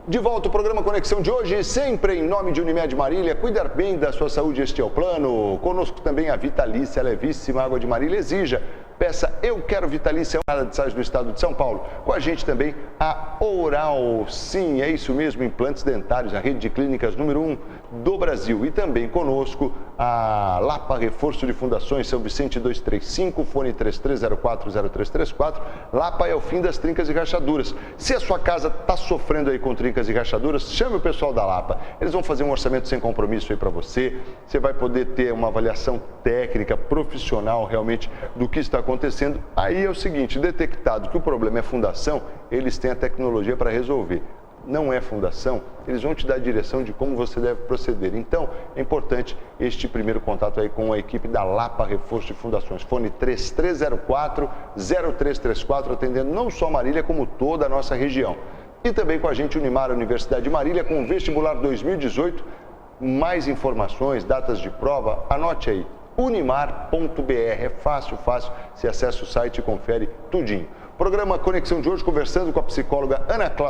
De volta ao programa Conexão de hoje, sempre em nome de Unimed Marília. Cuidar bem da sua saúde, este é o plano. Conosco também a Vitalícia, levíssima água de Marília. Exija, peça Eu Quero Vitalícia, nada de sais do estado de São Paulo. Com a gente também a Oral, sim, é isso mesmo, implantes dentários, a rede de clínicas número 1 do Brasil. E também conosco a Lapa Reforço de Fundações, São Vicente 235, fone 33040334. Lapa é o fim das trincas e rachaduras. Se a sua casa está sofrendo aí com trincas e rachaduras, chame o pessoal da Lapa. Eles vão fazer um orçamento sem compromisso aí para você. Você vai poder ter uma avaliação técnica, profissional realmente do que está acontecendo. Aí é o seguinte, detectado que o problema é fundação, eles têm a tecnologia para resolver. Não é fundação, eles vão te dar a direção de como você deve proceder. Então, é importante este primeiro contato aí com a equipe da Lapa Reforço de Fundações. Fone 3304-0334, atendendo não só Marília, como toda a nossa região. E também com a gente Unimar, Universidade de Marília, com o Vestibular 2018. Mais informações, datas de prova, anote aí, unimar.br. É fácil, você acessa o site e confere tudinho. Programa Conexão de hoje, conversando com a psicóloga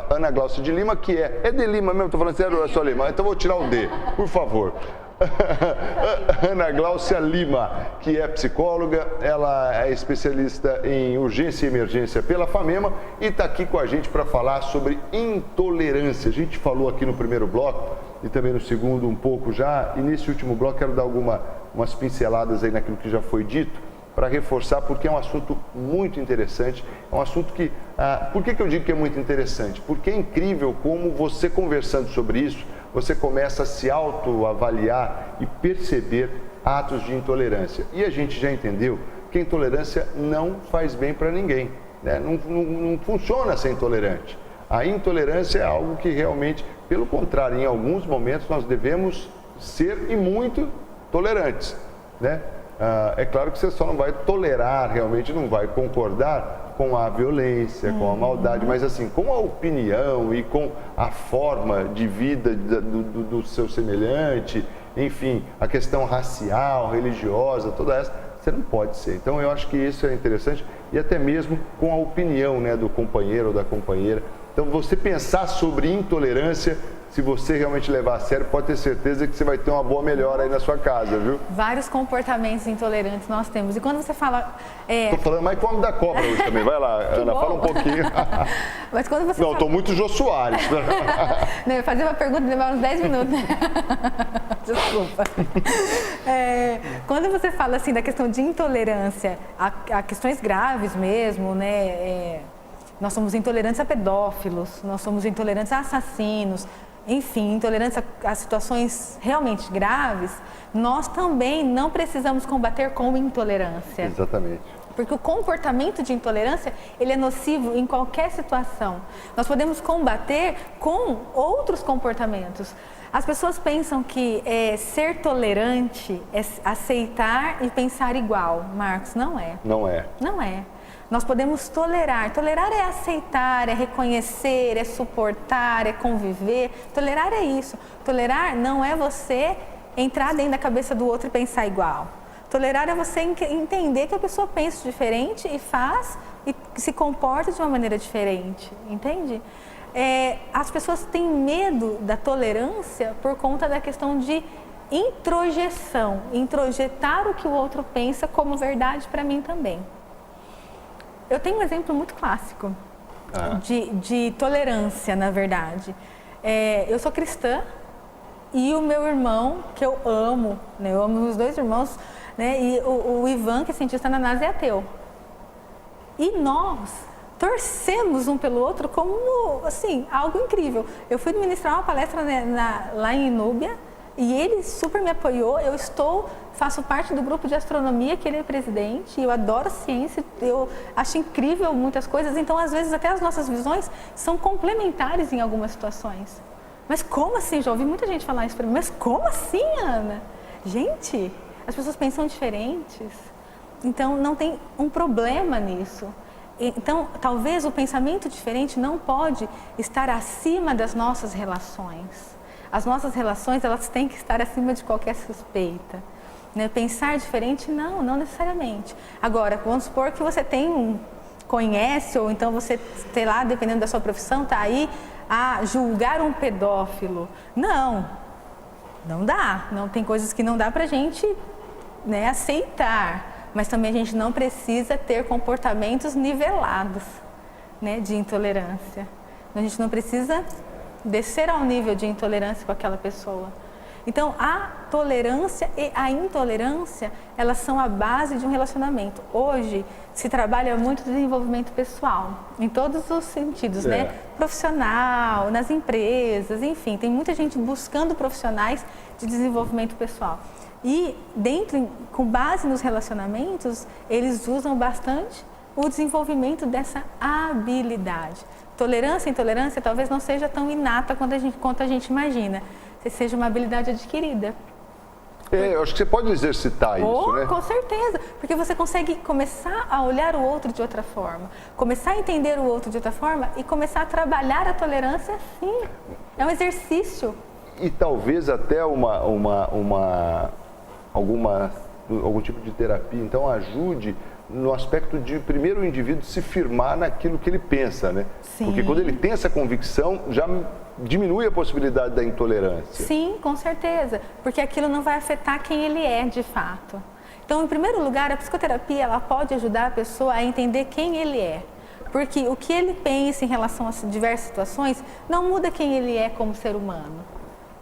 Ana Glaucia de Lima, que é de Lima mesmo, estou falando sério, é só Lima, então vou tirar o D, por favor. Ana Glaucia Lima, que é psicóloga, ela é especialista em urgência e emergência pela FAMEMA e está aqui com a gente para falar sobre intolerância. A gente falou aqui no primeiro bloco e também no segundo um pouco já, e nesse último bloco quero dar umas pinceladas aí naquilo que já foi dito, para reforçar, porque é um assunto muito interessante, é um assunto que... por que eu digo que é muito interessante? Porque é incrível como você conversando sobre isso, você começa a se autoavaliar e perceber atos de intolerância. E a gente já entendeu que a intolerância não faz bem para ninguém, né? Não funciona ser intolerante. A intolerância é algo que realmente, pelo contrário, em alguns momentos nós devemos ser e muito tolerantes, né? É claro que você só não vai tolerar, realmente não vai concordar com a violência, com a maldade, mas assim, com a opinião e com a forma de vida do seu semelhante, enfim, a questão racial, religiosa, toda essa, você não pode ser. Então eu acho que isso é interessante e até mesmo com a opinião, né, do companheiro ou da companheira. Então você pensar sobre intolerância, se você realmente levar a sério, pode ter certeza que você vai ter uma boa melhora aí na sua casa, viu? Vários comportamentos intolerantes nós temos. E quando você fala... Tô falando mais fome da cobra hoje também. Vai lá, Ana, fala um pouquinho. Mas quando você Não, tô muito Jô Soares. Não, eu fazer uma pergunta e levar uns 10 minutos. Desculpa. Quando você fala assim da questão de intolerância a questões graves mesmo, né? Nós somos intolerantes a pedófilos, nós somos intolerantes a assassinos, enfim, intolerância a situações realmente graves, nós também não precisamos combater com intolerância. Exatamente. Porque o comportamento de intolerância, ele é nocivo em qualquer situação. Nós podemos combater com outros comportamentos. As pessoas pensam que ser tolerante é aceitar e pensar igual. Marcos, não é. Não é. Não é. Nós podemos tolerar. Tolerar é aceitar, é reconhecer, é suportar, é conviver. Tolerar é isso. Tolerar não é você entrar dentro da cabeça do outro e pensar igual. Tolerar é você entender que a pessoa pensa diferente e faz e se comporta de uma maneira diferente, entende? As pessoas têm medo da tolerância por conta da questão de introjeção, introjetar o que o outro pensa como verdade para mim também. Eu tenho um exemplo muito clássico de tolerância, na verdade. Eu sou cristã e o meu irmão, que eu amo, né, eu amo os dois irmãos, né, e o Ivan, que é cientista na NASA, é ateu. E nós torcemos um pelo outro como, assim, algo incrível. Eu fui ministrar uma palestra lá em Inúbia e ele super me apoiou. Faço parte do grupo de astronomia que ele é presidente, eu adoro ciência, eu acho incrível muitas coisas, então às vezes até as nossas visões são complementares em algumas situações. Mas como assim? Já ouvi muita gente falar isso para mim, mas como assim, Ana? Gente, as pessoas pensam diferentes, então não tem um problema nisso. Então, talvez o pensamento diferente não pode estar acima das nossas relações. As nossas relações, elas têm que estar acima de qualquer suspeita. Né? Pensar diferente, não necessariamente. Agora, vamos supor que você conhece, ou então você, sei lá, dependendo da sua profissão, está aí julgar um pedófilo. Não dá. Não tem coisas que não dá pra gente, né, aceitar. Mas também a gente não precisa ter comportamentos nivelados, né, de intolerância. A gente não precisa descer ao nível de intolerância com aquela pessoa. Então, a tolerância e a intolerância, elas são a base de um relacionamento. Hoje, se trabalha muito desenvolvimento pessoal, em todos os sentidos, né? Profissional, nas empresas, enfim, tem muita gente buscando profissionais de desenvolvimento pessoal. E, com base nos relacionamentos, eles usam bastante o desenvolvimento dessa habilidade. Tolerância e intolerância talvez não seja tão inata quanto a gente imagina. Seja uma habilidade adquirida. Eu acho que você pode exercitar isso, né? Com certeza, porque você consegue começar a olhar o outro de outra forma, começar a entender o outro de outra forma e começar a trabalhar a tolerância assim. É um exercício. E talvez até algum tipo de terapia, então ajude no aspecto de, primeiro, o indivíduo se firmar naquilo que ele pensa, né? Sim. Porque quando ele tem essa convicção, já diminui a possibilidade da intolerância. Sim, com certeza, porque aquilo não vai afetar quem ele é de fato. Então, em primeiro lugar, a psicoterapia ela pode ajudar a pessoa a entender quem ele é. Porque o que ele pensa em relação a diversas situações não muda quem ele é como ser humano.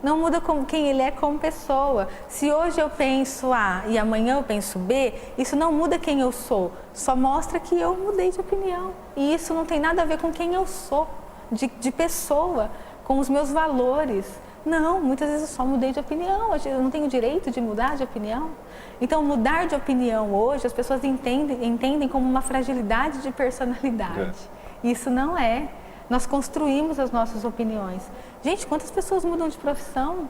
Não muda quem ele é como pessoa. Se hoje eu penso A e amanhã eu penso B, isso não muda quem eu sou. Só mostra que eu mudei de opinião. E isso não tem nada a ver com quem eu sou, de pessoa, com os meus valores. Não, muitas vezes eu só mudei de opinião. Eu não tenho direito de mudar de opinião. Então, mudar de opinião hoje, as pessoas entendem como uma fragilidade de personalidade. Isso não é. Nós construímos as nossas opiniões. Gente, quantas pessoas mudam de profissão?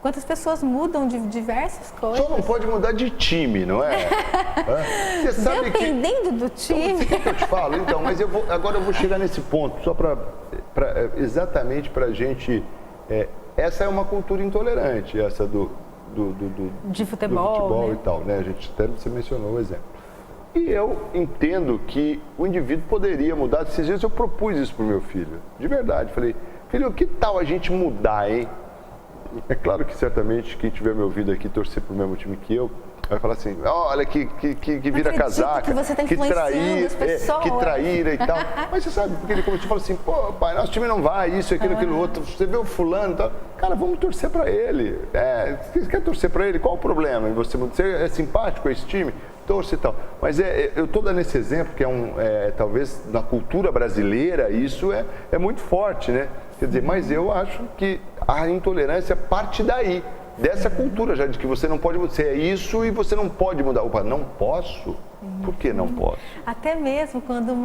Quantas pessoas mudam de diversas coisas? Só não pode mudar de time, não é? Você sabe dependendo do time. Você quer que eu te falo? Então, mas agora eu vou chegar nesse ponto, só exatamente para a gente... essa é uma cultura intolerante, essa de futebol, do futebol, né? E tal, né? Você mencionou o exemplo. E eu entendo que o indivíduo poderia mudar. Esses dias eu propus isso para o meu filho, de verdade. Falei, filho, que tal a gente mudar, hein? É claro que certamente quem tiver me ouvido aqui torcer para o mesmo time que eu, vai falar assim, olha que vira casaca, que você tá influenciando as pessoas. Que traíra e tal. Mas você sabe, porque ele começou a falar assim, pô, pai, nosso time não vai, isso, aquilo outro, você vê o fulano e tal. Cara, vamos torcer para ele. Você quer torcer para ele? Qual o problema? Você é simpático a esse time? Torce e tal. Mas eu estou dando esse exemplo, que talvez na cultura brasileira isso é muito forte, né? Quer dizer, mas eu acho que a intolerância parte daí, dessa cultura já, de que você não pode, você é isso e você não pode mudar. Opa, não posso? Por que não posso? Até mesmo quando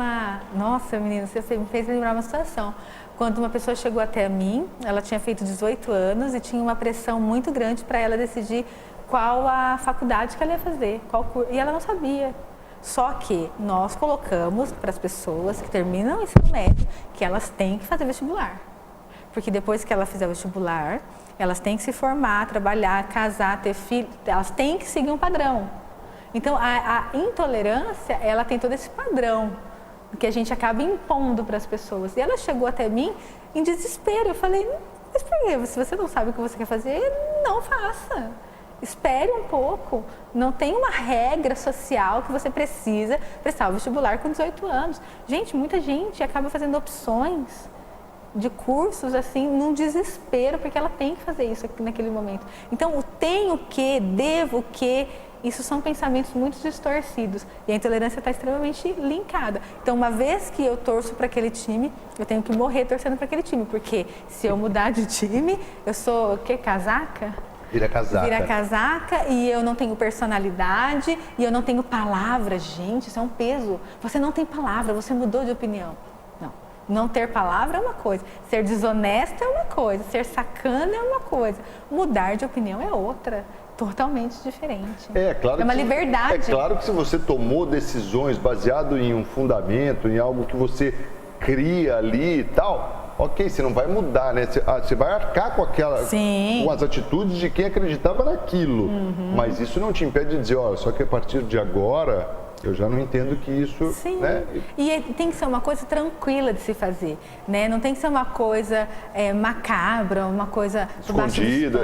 Nossa, menina, você me fez lembrar uma situação. Quando uma pessoa chegou até mim, ela tinha feito 18 anos e tinha uma pressão muito grande para ela decidir qual a faculdade que ela ia fazer, qual curso, e ela não sabia. Só que nós colocamos para as pessoas que terminam o ensino médio que elas têm que fazer vestibular. Porque depois que ela fizer o vestibular, elas têm que se formar, trabalhar, casar, ter filho, elas têm que seguir um padrão. Então, a intolerância, ela tem todo esse padrão que a gente acaba impondo para as pessoas. E ela chegou até mim em desespero. Eu falei, mas por quê? Se você não sabe o que você quer fazer, não faça. Espere um pouco. Não tem uma regra social que você precisa prestar o vestibular com 18 anos. Gente, muita gente acaba fazendo opções de cursos assim, num desespero, porque ela tem que fazer isso naquele momento. Então, o tenho que, devo que, isso são pensamentos muito distorcidos. E a intolerância está extremamente linkada. Então, uma vez que eu torço para aquele time, eu tenho que morrer torcendo para aquele time. Porque se eu mudar de time, eu sou o quê? Casaca? Vira casaca. Vira casaca e eu não tenho personalidade e eu não tenho palavra. Gente, isso é um peso. Você não tem palavra, você mudou de opinião. Não ter palavra é uma coisa, ser desonesto é uma coisa, ser sacana é uma coisa, mudar de opinião é outra, totalmente diferente. Claro é uma liberdade. É claro que se você tomou decisões baseado em um fundamento, em algo que você cria ali e tal, ok, você não vai mudar, né? Você vai arcar com com as atitudes de quem acreditava naquilo. Mas isso não te impede de dizer, olha, só que a partir de agora Eu já não entendo que isso... Sim, né? E tem que ser uma coisa tranquila de se fazer, né? Não tem que ser uma coisa macabra, uma coisa... Escondida,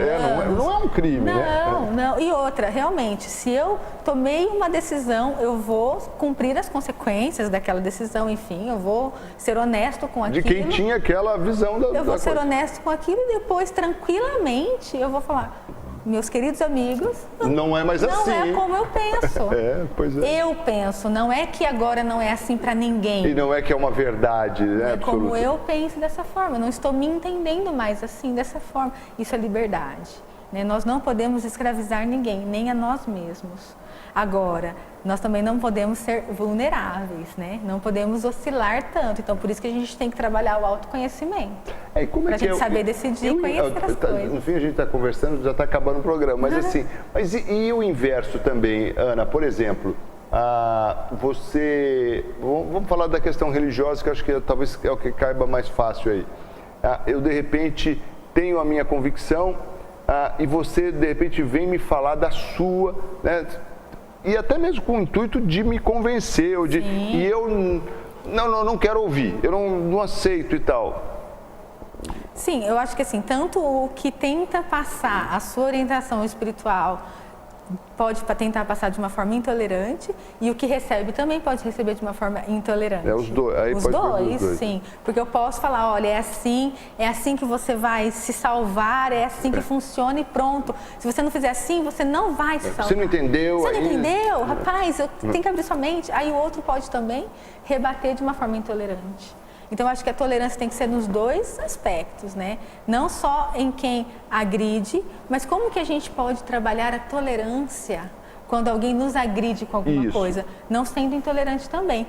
não é um crime, né? Não. E outra, realmente, se eu tomei uma decisão, eu vou cumprir as consequências daquela decisão, enfim, eu vou ser honesto com aquilo. De quem tinha aquela visão da Eu vou ser coisa. honesto com aquilo e depois, tranquilamente, eu vou falar... Meus queridos amigos, não é mais assim. Não é como eu penso. Pois é. Eu penso, não é que agora não é assim para ninguém. E não é que é uma verdade, né? É como eu penso dessa forma, eu não estou me entendendo mais assim, dessa forma. Isso é liberdade, né? Nós não podemos escravizar ninguém, nem a nós mesmos. Agora, nós também não podemos ser vulneráveis, né? Não podemos oscilar tanto. Então, por isso que a gente tem que trabalhar o autoconhecimento. Para a gente saber decidir e conhecer as coisas. No fim, a gente está conversando, já está acabando o programa. Mas assim, e o inverso também, Ana? Por exemplo, você... Vamos falar da questão religiosa, que eu acho que talvez é o que caiba mais fácil aí. Eu, de repente, tenho a minha convicção e você, de repente, vem me falar da sua... né? E até mesmo com o intuito de me convencer, e eu não quero ouvir, eu não aceito e tal. Sim, eu acho que assim, tanto o que tenta passar a sua orientação espiritual pode tentar passar de uma forma intolerante e o que recebe também pode receber de uma forma intolerante. Os dois. Aí os dois, sim. Porque eu posso falar, olha, é assim que você vai se salvar, é assim que funciona e pronto. Se você não fizer assim, você não vai se salvar. Você não entendeu? Você não entendeu? Rapaz, tem que abrir sua mente. Aí o outro pode também rebater de uma forma intolerante. Então, eu acho que a tolerância tem que ser nos dois aspectos, né? Não só em quem agride, mas como que a gente pode trabalhar a tolerância quando alguém nos agride com alguma coisa, não sendo intolerante também.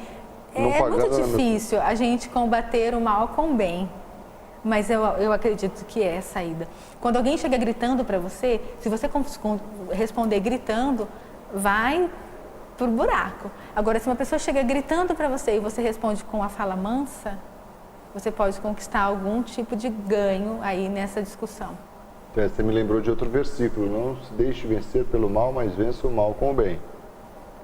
É muito difícil a gente combater o mal com o bem, mas eu acredito que é a saída. Quando alguém chega gritando para você, se você responder gritando, vai pro buraco. Agora, se uma pessoa chega gritando para você e você responde com a fala mansa, você pode conquistar algum tipo de ganho aí nessa discussão. Você me lembrou de outro versículo, não se deixe vencer pelo mal, mas vença o mal com o bem.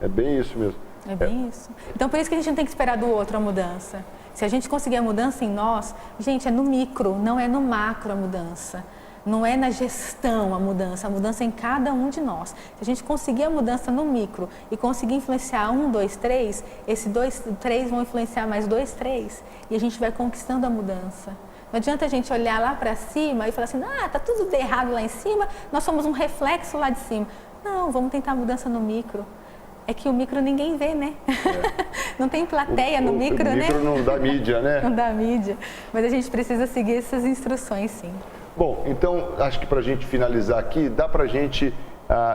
É bem isso mesmo. É bem isso. Então, por isso que a gente não tem que esperar do outro a mudança. Se a gente conseguir a mudança em nós, gente, é no micro, não é no macro a mudança. Não é na gestão a mudança é em cada um de nós. Se a gente conseguir a mudança no micro e conseguir influenciar 1, 2, 3, esses 2, 3 vão influenciar mais 2, 3 e a gente vai conquistando a mudança. Não adianta a gente olhar lá para cima e falar assim, tá tudo errado lá em cima, nós somos um reflexo lá de cima. Não, vamos tentar a mudança no micro. É que o micro ninguém vê, né? Não tem plateia no micro, né? O micro não dá mídia, né? Não dá mídia. Mas a gente precisa seguir essas instruções, sim. Bom, então, acho que para a gente finalizar aqui, dá para a gente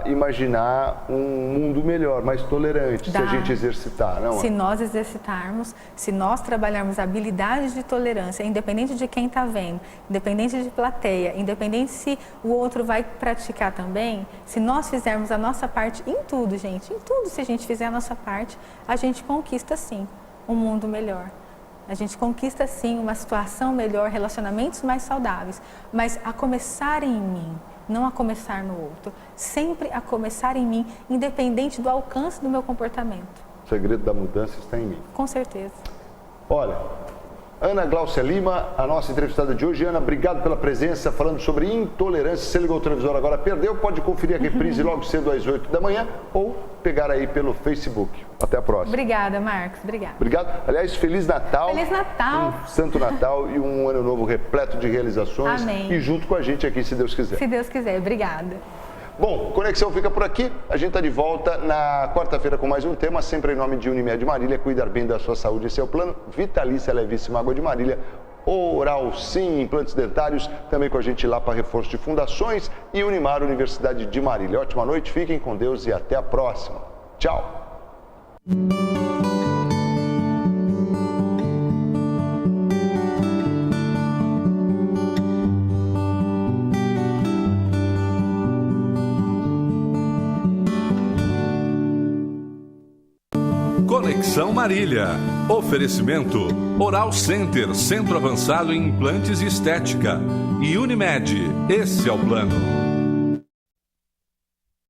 imaginar um mundo melhor, mais tolerante, se a gente exercitar, não é? Se nós exercitarmos, se nós trabalharmos habilidades de tolerância, independente de quem está vendo, independente de plateia, independente se o outro vai praticar também, se nós fizermos a nossa parte em tudo, gente, em tudo, se a gente fizer a nossa parte, a gente conquista sim um mundo melhor. A gente conquista sim uma situação melhor, relacionamentos mais saudáveis, mas a começar em mim, não a começar no outro. Sempre a começar em mim, independente do alcance do meu comportamento. O segredo da mudança está em mim. Com certeza. Olha, Ana Gláucia Lima, a nossa entrevistada de hoje. Ana, obrigado pela presença, falando sobre intolerância. Se ligou o televisor agora, perdeu, pode conferir a reprise logo cedo às 8 da manhã ou pegar aí pelo Facebook. Até a próxima. Obrigada, Marcos. Obrigada. Obrigado. Aliás, Feliz Natal. Feliz Natal. Um Santo Natal e um ano novo repleto de realizações. Amém. E junto com a gente aqui, se Deus quiser. Se Deus quiser. Obrigada. Bom, Conexão fica por aqui. A gente está de volta na quarta-feira com mais um tema, sempre em nome de Unimed Marília. Cuidar bem da sua saúde, esse é o plano. Vitalícia Levíssima Água de Marília. Oral Sim, implantes dentários, também com a gente lá para reforço de fundações. E Unimar, Universidade de Marília. Ótima noite, fiquem com Deus e até a próxima. Tchau. Conexão Marília. Oferecimento Oral Center, Centro Avançado em Implantes e Estética. E Unimed, esse é o plano.